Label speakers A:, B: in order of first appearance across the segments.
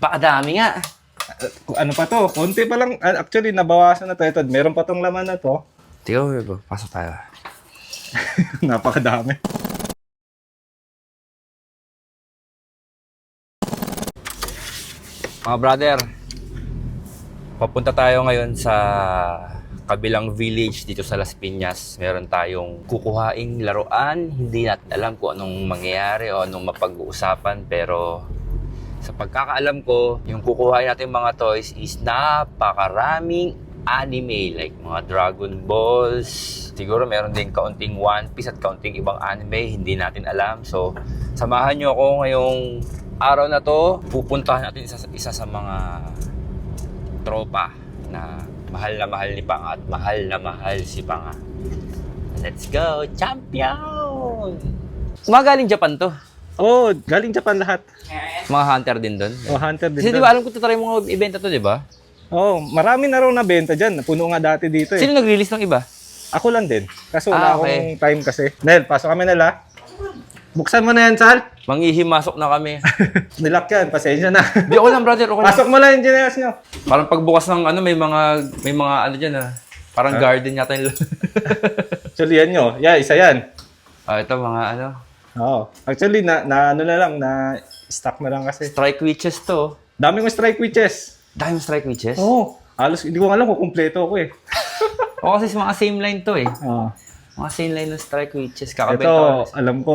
A: Pakadami nga.
B: Ano pa to? Konti pa lang. Actually, nabawasan na to. Ito, meron pa tong laman na to.
A: Tiyo, pasok tayo.
B: Napakadami.
A: Mga brother, papunta tayo ngayon sa kabilang village dito sa Las Piñas. Meron tayong kukuhaing laruan. Hindi natin alam kung anong mangyayari o anong mapag-uusapan. Pero sa pagkakaalam ko, yung kukuhain natin mga toys is napakaraming anime. Like mga Dragon Balls. Siguro meron din kaunting One Piece at kaunting ibang anime. Hindi natin alam. So, samahan nyo ako ngayong araw na to. Pupuntahan natin isa sa mga tropa na mahal ni Panga at mahal na mahal si Panga. Let's go, champion! Mga galing Japan to.
B: Oh, galing Japan lahat.
A: Mga hunter din doon.
B: Oh, hunter din.
A: Kasi di ba alam ko tutry mo mga ibenta to, di ba?
B: Oh, marami na raw nabenta dyan. Puno nga dati dito eh.
A: Sino nag-release ng iba?
B: Ako lang din. Kasi wala
A: okay.
B: akong time kasi. Nel, pasok kami nila. Buksan mo na yan, Sal.
A: Manghihimasok na kami.
B: Nilak yan, pasensya na.
A: Di ako lang, brother. Okay
B: Pasok mo lang yung ginelas nyo.
A: Parang pagbukas ng ano, may mga ano dyan ah. Parang garden yata yung
B: Actually, yan nyo. Yeah, isa yan.
A: ito mga ano.
B: Oo. Actually, na ano na lang, na stock na lang kasi.
A: Strike witches to.
B: Dami kong strike witches.
A: Dahil strike witches?
B: Oo. Halos, hindi ko alam kung kumpleto ako eh.
A: O kasi mga same line to eh.
B: Oo.
A: Mga same line ng strike witches. Kakabenta
B: Ito,
A: ko.
B: alam ko,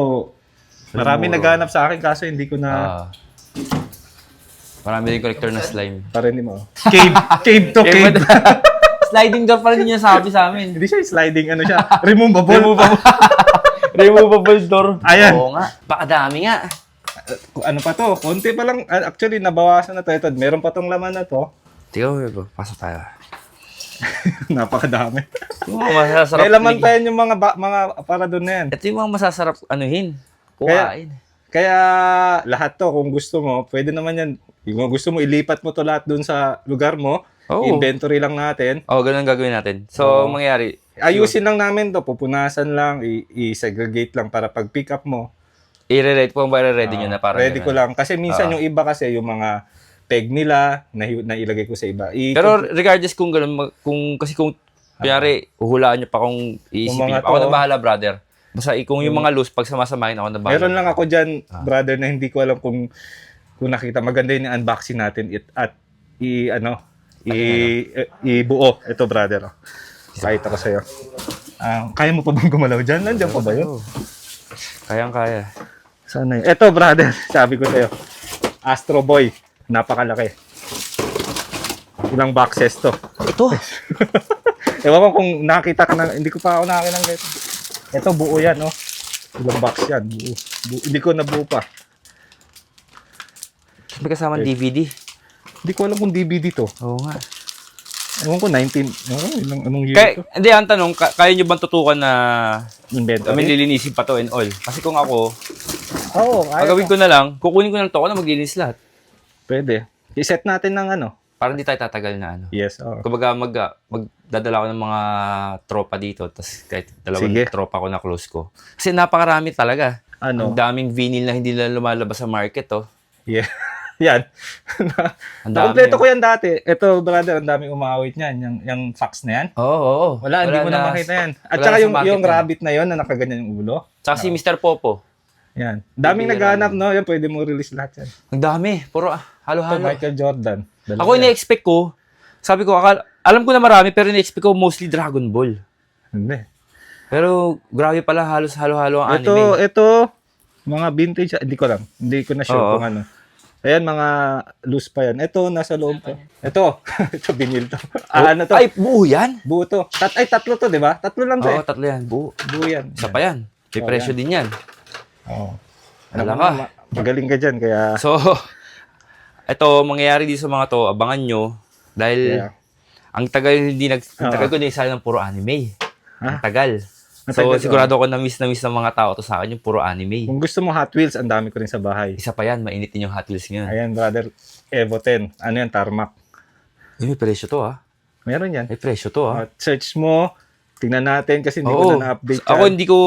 B: marami naghanap sa akin kaso hindi ko na...
A: Marami din collector na slime.
B: Para hindi mo. Cave to cave.
A: Sliding door pa rin yung sabi sa amin.
B: Hindi siya sliding, ano siya. Removable.
A: Removable door.
B: Ayan.
A: Oo nga. Pakadami nga.
B: Ano pa to? Konti pa lang. Actually, nabawasan na to. Ito, meron pa tong laman na to.
A: Tiyo, pasok tayo.
B: Napakadami.
A: Yung mga masasarap.
B: May laman pa yan yung mga para doon na yan.
A: Ito yung mga masasarap anuhin. Kuhain.
B: Kaya lahat to, kung gusto mo, pwede naman yan. Kung gusto mo, ilipat mo to lahat doon sa lugar mo. Inventory lang natin.
A: Ganun gagawin natin. So, mangyayari.
B: Ayusin lang namin to, pupunasan lang, i-segregate lang para pag pick up mo.
A: I-ready po ba i-ready nyo na para
B: ready ko lang. Kasi minsan yung iba kasi, yung mga peg nila, na ilagay ko sa iba.
A: Pero regardless kung gano'n, kung kunyari, uhulaan nyo pa kung iisipin nyo. Ako na bahala, brother. Basta kung yung mga loose, pag samasamahin, ako na bahala.
B: Meron lang ako dyan, brother, na hindi ko alam kung nakita. Maganda yung unboxing natin at ibuo. Ito, brother. Pakita ko sa'yo. Kaya mo pa bang gumalaw dyan? Nandiyan pa ba yun?
A: Kayang-kaya.
B: Sana yun. Ito, brother. Sabi ko sa'yo. Astro Boy. Napakalaki. Ilang boxes to.
A: Ito.
B: Ewan ko kung nakita ka na. Hindi ko pa ako nakakita ng ganito. Ito, buo yan, no? Ilang box yan. Buo. Hindi ko nabuo pa.
A: May kasamang DVD.
B: Hindi ko alam kung DVD to.
A: Oo nga.
B: Ewan ko, 19. Anong year to?
A: Hindi, ang tanong, kaya nyo bang tutukan na
B: Inventory?
A: may lilinisin pa to and all? Kasi kung ako,
B: kaya
A: gagawin ko na lang, kukunin ko na lang to, ako na maglinis lahat.
B: Pwede. I-set natin ng ano.
A: Para hindi tayo tatagal na ano.
B: Yes, oo.
A: Kumbaga, magdadala ko ng mga tropa dito, tapos kahit dalawang tropa ko na close ko. Kasi napakarami talaga. Ang daming vinyl na hindi na lumalabas sa market, oh.
B: Yeah. Yan. Nakompleto ko yan dati. Ito, brother, ang daming umawit niyan. Yung fax na yan.
A: Oo.
B: Wala, hindi mo na makita yan. At saka yung rabbit na yon na nakaganyan yung ulo.
A: Tsaka si Mr. Popo.
B: Yan. Daming naghanap, no? Yan, pwede mo release lahat yan.
A: Ang dami. Puro halo-halo.
B: Ito, Michael Jordan.
A: Ako ini-expect ko, sabi ko, alam ko na marami, pero ini-expect ko mostly Dragon Ball.
B: Hindi.
A: Pero grabe pala, halos halo-halo ang anime.
B: Ito, mga vintage, hindi ko lang. Hindi ko na sure kung ano. Ayan, mga loose pa yan. Ito, nasa loob ko. Ito, ito, binil to. Ano to?
A: Ay, buo yan?
B: Buo to. Tatlo to, di ba? Tatlo lang to
A: Oo, tatlo yan. Buo.
B: Buo yan.
A: Isa pa yan. May presyo din yan.
B: Oo.
A: Alam ka.
B: Magaling ka dyan, kaya...
A: So, ito, mangyayari dito sa mga to, abangan nyo. Dahil, ang tagal ko na isa ng puro anime. Ang tagal. So, sigurado ako na-miss ng mga tao to sa akin yung puro anime.
B: Kung gusto mo Hot Wheels, ang dami ko rin sa bahay.
A: Isa pa yan, mainit din yung Hot Wheels ngayon.
B: Ayan, brother. Evo 10. Ano yan? Tarmac.
A: May presyo to, ha?
B: Meron yan.
A: May presyo to, ha?
B: Search mo. Tingnan natin kasi hindi ko na na-update yan.
A: Ako hindi ko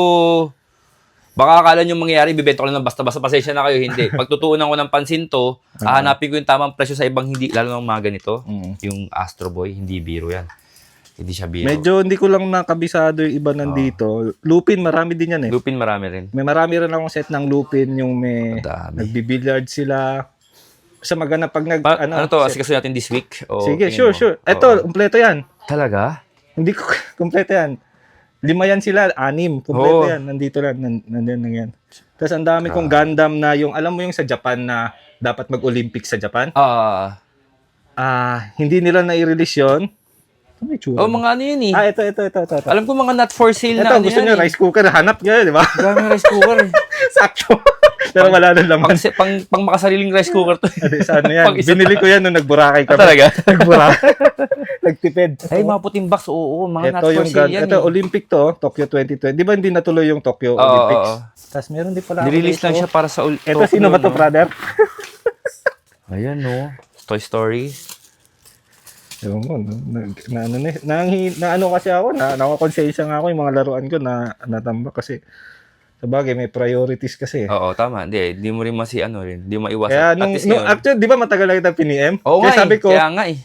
A: Baka akala nyo mangyayari, bibenta ko lang ng basta-basta, pasensya na kayo, hindi. Pagtutuunan ko ng pansin to, hahanapin ko yung tamang presyo sa ibang hindi, lalo ng mga ganito, yung Astro Boy, hindi biro yan. Hindi siya biro.
B: Medyo hindi ko lang nakabisado yung iba nandito. Lupin, marami din yan eh.
A: Lupin marami rin.
B: May marami rin akong set ng Lupin, yung may
A: Madami.
B: nagbibilyard sila. Sa magana pag
A: Ano to,
B: set.
A: asikaso natin this week? O,
B: Sige,
A: tingin
B: sure.
A: mo?
B: Ito, kumpleto yan.
A: Talaga?
B: Hindi ko, kumpleto yan. 5 yan sila, 6. Kumpleto yan. Nandito lang, nandiyan lang yan. Tapos ang dami kong Gundam na yung, alam mo yung sa Japan na dapat mag-Olympics sa Japan? Hindi nila na-release yun. Ano yung tsura?
A: Mga ano yun eh.
B: Ito.
A: Alam ko mga not for sale
B: Ito,
A: na ano
B: gusto
A: yan
B: nyo,
A: eh.
B: rice cooker, hanap nyo, di ba?
A: Daming rice cooker eh.
B: Sakto. Pero wala na laman.
A: Pang makasariling rice cooker to.
B: Sa ano yan?
A: Pang isa
B: Binili ko yan nung nagburakay kami.
A: Talaga?
B: Nagburakay. Nagtipid.
A: Ay, mga puting box. Oo, mga not
B: Ito
A: for
B: yung
A: sale yan
B: ito
A: eh.
B: Olympic to, Tokyo 2020. Di ba hindi natuloy yung Tokyo
A: Oo,
B: Olympics?
A: oo.
B: Tapos meron din pala.
A: Nirelease lang siya para sa
B: Ito, sino ba to, brother?
A: Ayan no. Toy Story.
B: Ewan mo, na ano kasi ako, nakakonsensya nga ako yung mga laruan ko na natambak kasi sabagay may priorities kasi.
A: Oo, tama. Hindi mo rin hindi mo maiwasan.
B: Kaya
A: At least
B: actually, di ba matagal lang kita piniem?
A: Oo
B: Kaya
A: nga
B: sabi ko,
A: kaya nga eh.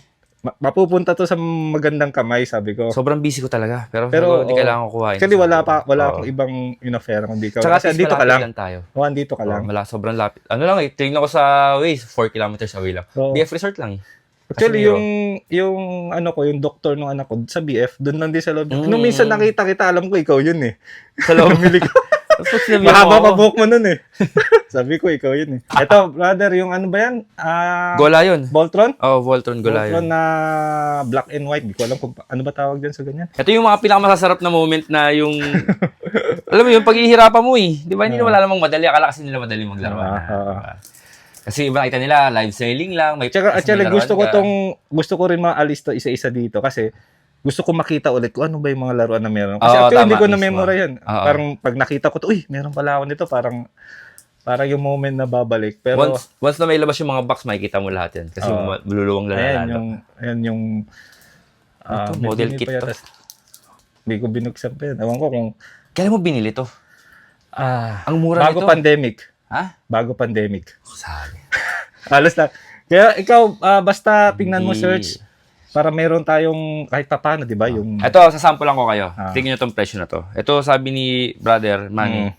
B: mapupunta to sa magandang kamay, sabi ko.
A: Sobrang busy ko talaga. Pero hindi
B: oo.
A: kailangan ko kuhain.
B: Kasi wala akong ibang in-offer kundi ikaw.
A: Tsaka
B: Kasi andito ka lang.
A: tayo.
B: Andito ka lang.
A: Sobrang lapit. Ano lang eh, tingnan ko sa Waze, 4 kilometers away lang.
B: Oo.
A: BF Resort lang eh.
B: Actually,
A: Casimiro.
B: yung ano ko, yung doktor ng anak ko sa BF, doon lang din sa loob. Nung minsan nakita kita, alam ko ikaw yun eh.
A: Sa loob.
B: Bumili ko.
A: Tapos sinabi
B: Mahaba
A: ako,
B: pa buhok mo nun eh. Sabi ko, ikaw yun eh. Ito, brother, yung ano ba yan?
A: Gola yun.
B: Voltron?
A: Oh, Voltron Gola
B: Voltron
A: yun.
B: na black and white. Di ko alam kung ano ba tawag dyan sa ganyan.
A: Ito yung mga pinakamasasarap na moment na yung alam mo yung paghihirapan mo eh. Di ba hindi na wala namang madali. Akala kasi nila madali maglaro. Kasi iba nakita nila, live selling lang. May
B: Tsaka,
A: kasi
B: actually,
A: may laruan
B: gusto ko rin maalis to isa-isa dito kasi gusto ko makita ulit kung ano ba yung mga laruan na meron. Kasi
A: Oo,
B: actually, hindi
A: tama,
B: ko
A: mismo.
B: na-memorize yan.
A: Oo.
B: Parang pag nakita ko to, uy, meron pala ako nito. Parang yung moment na babalik. Pero,
A: once na may labas yung mga box, makikita mo lahat yan. Kasi maluluwang
B: ayan
A: lalalo.
B: yung
A: Ito,
B: may
A: model
B: binili
A: kit
B: pa
A: to.
B: yata. Hindi ko binuksan pa yan. Ewan ko kung
A: Kailan mo binili to? Ang mura
B: bago
A: nito.
B: pandemic.
A: Ha?
B: Bago pandemic.
A: Sabi.
B: Halos lang. Kaya ikaw, basta tingnan mo
A: Hindi.
B: search para meron tayong kahit papaano, di ba? Yung
A: Ito, sasample lang ko kayo.
B: Ah.
A: Tingnan nyo itong presyo na to. Ito, sabi ni Brother Manny.
B: Mm.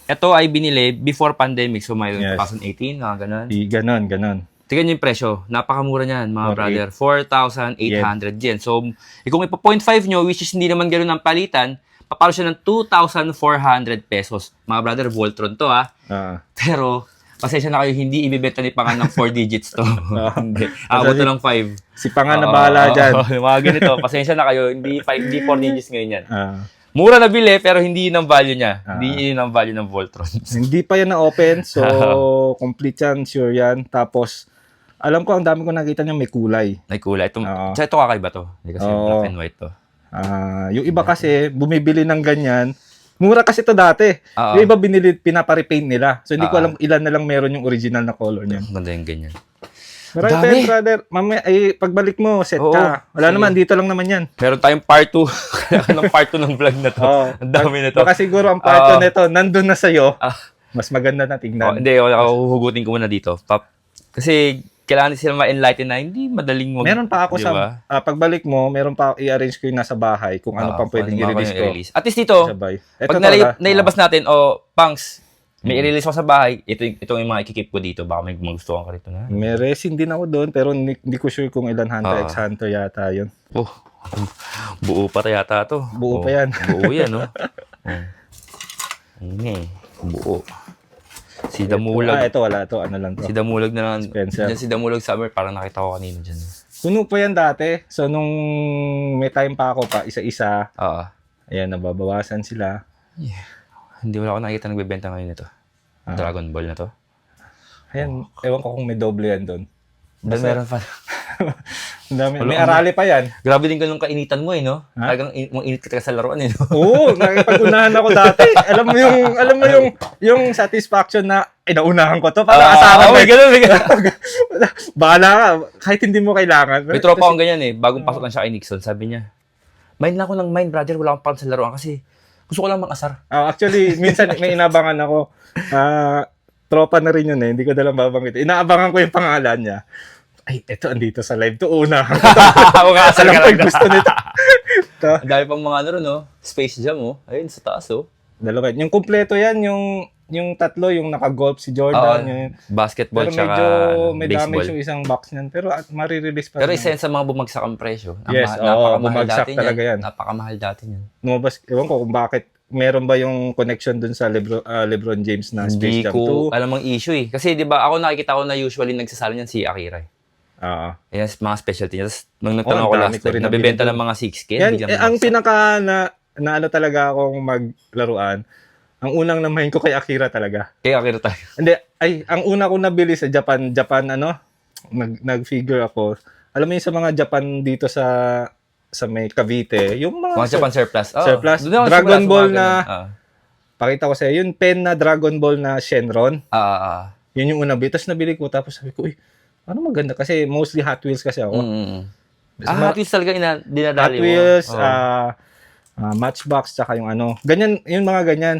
A: Ito ay binili before pandemic. So, may
B: Yes.
A: 2018, mga ganun.
B: ganon.
A: Tingnan nyo yung presyo. Napakamura niyan, mga
B: 4,800
A: brother. 4,800 yen. So, kung ipo 0.5 nyo, which is hindi naman ganun ang palitan, papalo siya ng 2,400 pesos. Mga brother, Voltron to ha. Pero, pasensya na kayo, hindi ibibenta ni Pangan ng 4 digits to. Hindi. Abot to ng 5.
B: Si Pangan na bahala dyan.
A: Mga ganito, pasensya na kayo, hindi 4 digits ngayon yan.
B: Ah,
A: Mura na bili, pero hindi yun ang value niya. Hindi yun ang value ng Voltron.
B: hindi pa yan na-open, so complete yan, sure yan. Tapos, alam ko, ang dami ko nakita niya may kulay.
A: May kulay. Ito
B: Oo.
A: kakaiba to. Hindi kasi
B: Oo.
A: black and white to.
B: Yung iba kasi, bumibili ng ganyan. Mura kasi to dati.
A: Oo.
B: Yung iba pinapa-repaint nila. So, hindi ko
A: Oo.
B: alam ilan na lang meron yung original na color niya.
A: Ganda yung ganyan.
B: Marami
A: Dami.
B: pa yan, brother. Mamaya, pagbalik mo, set
A: Oo.
B: ka. Wala
A: Sige.
B: naman, dito lang naman yan.
A: Meron tayong part 2. Kaya ng part 2 ng vlog na to.
B: Oo.
A: Ang dami na to.
B: Baka siguro ang part
A: Oo.
B: nito, nandun na sa'yo.
A: Ah.
B: Mas maganda na tingnan.
A: Hindi, huhugutin ko muna dito. Kasi kailangan sila ma-enlighten na hindi madaling
B: Meron pa ako
A: diba?
B: pagbalik mo, meron pa i-arrange ko yung nasa bahay kung ano pang pwedeng i-release ko.
A: At least dito,
B: Sabay.
A: pag nailabas natin, Pangs, may i-release ako sa bahay, ito yung mga ikikip ko dito. Baka may magustuhan ka rito na.
B: May resin din ako doon, pero hindi ko sure kung ilan Hunter
A: Oo.
B: x Hunter yata yun.
A: Oh, buo pa yata to.
B: Buo pa yan.
A: Buo yan, no? Ayun buo. Si Damulag.
B: Ito wala to. Ano lang to.
A: Si Damulag na lang.
B: Spencer.
A: Diyan si Damulag Summer, parang nakita ko kanina dyan.
B: Puno pa yan dati. So, nung may time pa ako pa, isa-isa,
A: Oo.
B: ayan, nababawasan sila.
A: Hindi wala ako nakikita nagbebenta ngayon nito. Dragon Ball na to.
B: Ayan, ewan ko kung may doble yan doon.
A: Meron pa.
B: Ang dami. May arali pa yan.
A: Grabe din ganun kainitan mo eh, no? Talagang init ka sa laruan eh, no?
B: Oo, nakipag-unahan ako dati. Alam mo yung satisfaction na naunahan ko to para asahan
A: may ganun.
B: Bahala ka, kahit hindi mo kailangan.
A: May tropa akong ganyan eh. Bagong pasok lang siya kay Nixon, sabi niya, mind lang ako ng mind, brother. Wala akong pang sa laruan kasi Gusto ko lang mag-asar.
B: Actually, minsan may inabangan ako. Tropa na rin yun eh. Hindi ko dalang babanggit. Inaabangan ko yung pangalan niya. Ay, eto, andito sa live to. Una.
A: Mag-asar
B: Alam
A: ka
B: ko
A: lang.
B: yung gusto nito. Ito.
A: Ang dami pang mga ano ron, no? Space Jam, oh. Ayun, sa taas, oh.
B: Dalawa. Yung kumpleto yan, yung tatlo, yung naka-golf si Jordan. Yung,
A: Basketball
B: pero
A: tsaka
B: medyo may damage
A: baseball.
B: yung isang box niyan. Pero marirelease pa
A: Pero
B: rin.
A: isa yan sa mga bumagsak ang presyo.
B: Yes,
A: Napakamahal
B: bumagsak
A: dati
B: talaga yan.
A: Napakamahal dati yan.
B: Lumabas, ewan ko kung bakit. Meron ba yung connection dun sa LeBron James na Space
A: Hindi
B: Jam 2?
A: ko alam ang issue eh. Kasi di ba ako nakikita ko na usually nagsasalo niyan si Akira eh. Yan mga specialty niya. Tapos nung nagtanong ako
B: ang dami
A: last
B: ko
A: time,
B: rin
A: nabibenta
B: nabili
A: ng mga 6K.
B: Yan,
A: biglang
B: ang
A: bumagsak.
B: pinaka na ano talaga akong maglaruan, ang unang namahin ko kay Akira talaga.
A: Kaya Akira tayo.
B: Hindi, ang una ko nabili sa Japan ano, nag-figure ako. Alam mo yung sa mga Japan dito sa may Cavite, yung mga
A: Mga Japan surplus. Oh,
B: surplus.
A: doon ako
B: Dragon
A: nagsimula sa
B: Ball
A: mga
B: na,
A: ganun.
B: pakita ko sa'yo, yung pen na Dragon Ball na Shenron,
A: Ah.
B: yun yung unang bili. Tapos nabili ko, tapos sabi ko, ano maganda kasi mostly Hot Wheels kasi ako.
A: Hot Wheels talaga dinadali
B: Hot
A: mo.
B: Wheels,
A: Oh.
B: Matchbox, tsaka yung ano. Ganyan, yung mga ganyan.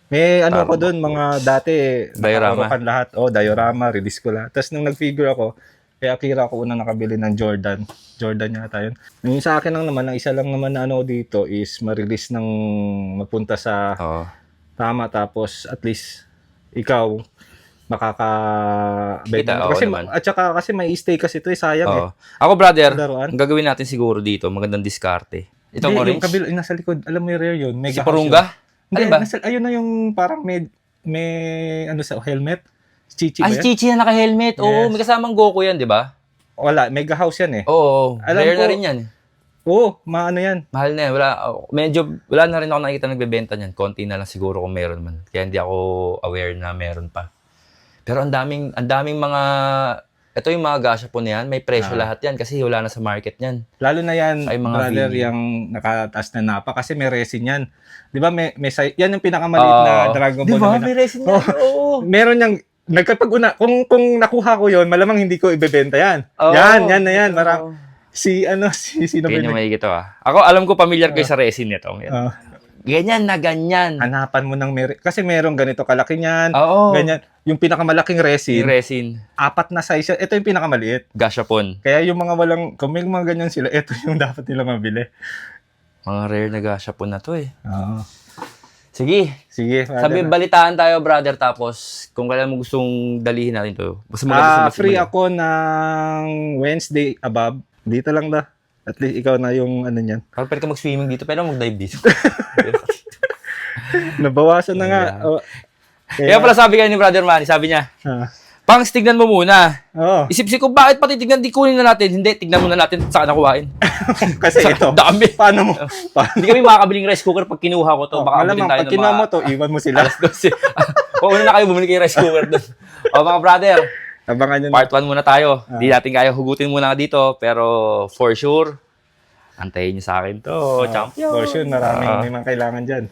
B: May ano ako doon, mga dati,
A: Diorama.
B: nakarokan lahat. Diorama, release ko lahat. Tapos nung nag-figure ako, kay Akira ako unang nakabili ng Jordan. Jordan yata yun. Yung sa akin lang naman, ang isa lang naman na ano dito is ma-release ng mapunta sa
A: Oh.
B: tama. Tapos at least, ikaw, makaka-benta.
A: Kita, oo
B: Kasi,
A: naman.
B: at saka kasi may stay kasi ito, sayang eh.
A: Oo. Ako, brother,
B: Laruan.
A: ang gagawin natin siguro dito, magandang diskarte. Itong
B: Hindi,
A: orange.
B: yung kabila, yung nasa likod, alam mo yung rare yun.
A: Si
B: Mega house
A: Porunga?
B: yun. Hindi,
A: Ano ba?
B: ayun na yung parang may ano sa helmet. Chichi ba
A: Ay,
B: yan?
A: Chichi na naka-helmet. Oo,
B: Yes.
A: may kasamang Goku yan, di ba?
B: Wala, mega house yan eh.
A: Oo,
B: Alam
A: rare na
B: ko-
A: rin yan.
B: Oo, maano yan.
A: Mahal na yan. Wala na rin ako nakikita nagbebenta niyan. Konti na lang siguro kung meron man. Kaya hindi ako aware na meron pa. Pero ang daming mga, ito yung mga gasha po na yan, may presyo lahat yan kasi wala na sa market niyan.
B: Lalo na yan,
A: Ay, mga
B: brother,
A: video.
B: yung nakataas na napa kasi may resin yan. Di ba, yan yung pinakamaliit na Dragon Ball.
A: Di ba?
B: na
A: May resin yan. Oo.
B: meron yung, kung nakuha ko yon malamang hindi ko ibebenta yan.
A: Oo.
B: Yan na yan.
A: Oo.
B: Marang, sino ba
A: Ganyan
B: yun?
A: may ito ah. Ako, alam ko familiar kayo sa resin nito. Ganyan na ganyan.
B: Hanapan mo ng kasi merong ganito kalaki niyan.
A: Oo.
B: Ganyan. Yung pinakamalaking resin,
A: Yung resin.
B: 4 na size yan. Ito yung pinakamaliit.
A: Gashapon.
B: Kaya yung mga kung may mga ganyan sila, ito yung dapat nila mabili.
A: Mga rare na gashapon na to eh.
B: Oo.
A: Sige.
B: Sige.
A: Sabi, balitaan tayo, brother. Tapos, kung kailan mo gustong dalihin natin to. Basta maganda sa
B: Free ako ng Wednesday above. Dito lang na. At least ikaw na yung ano niyan.
A: Parang pwede ka mag-swimming dito, pero mag-dive dito.
B: Nabawasan na nga.
A: Kaya pala sabi kayo ni Brother Manny, sabi niya, Pangs, tignan mo muna.
B: Oo.
A: Isip-isip ko, bakit pati tignan, di kunin na natin. Hindi, tignan muna natin saan nakuhain.
B: Kasi ito.
A: Dami.
B: Paano mo?
A: Hindi kami makakabiling rice cooker pag kinuha ko to. Baka abutin
B: Malamang,
A: tayo
B: pag
A: ng
B: kinuha
A: mga
B: mo to, iwan mo sila.
A: alas 12. O, una na kayo bumili kayo rice cooker doon. O mga brother,
B: Abangan nyo na.
A: part 1 muna tayo. Hindi natin kaya hugutin muna dito. Pero for sure, antayin nyo sa akin to. Champion.
B: For sure, maraming may mga kailangan dyan.